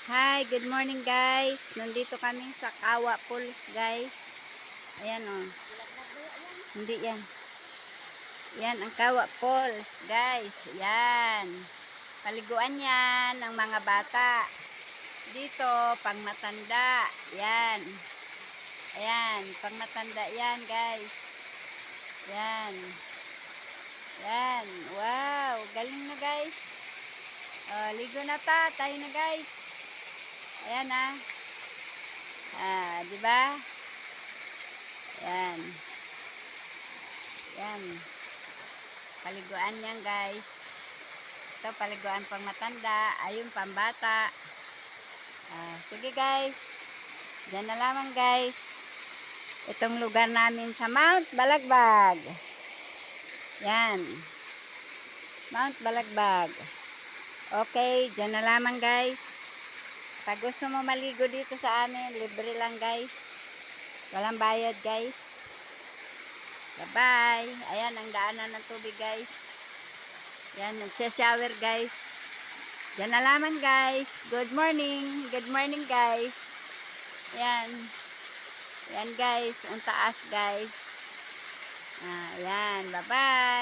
Hi, good morning guys. Nandito kami sa Kawa Pools guys. Ayan o. Oh. Hindi yan. Yan ang Kawa Pools guys. Yan. Paliguan yan ng mga bata. Dito, pang matanda. Yan. Ayan, pang matanda yan guys. Yan. Yan. Wow, galing na guys. Ligo na ta. Tayo na guys. Ayan di ba? Ayan. Ayan. Paliguan yan, guys. Ito paliguan pang matanda, ayun pambata. Sige, guys. Diyan na lamang, guys. Itong lugar namin sa Mount Balagbag. Yan. Mount Balagbag. Okay, diyan na lamang, guys. Pag gusto mo maligo dito sa amin, libre lang guys. Walang bayad guys. Bye-bye. Ayan ang daanan ng tubig guys. Yan, nagsha-shower guys. Yan na lamang guys. Good morning. Good morning guys. Yan. Yan guys. Ang taas guys. Yan. Bye-bye.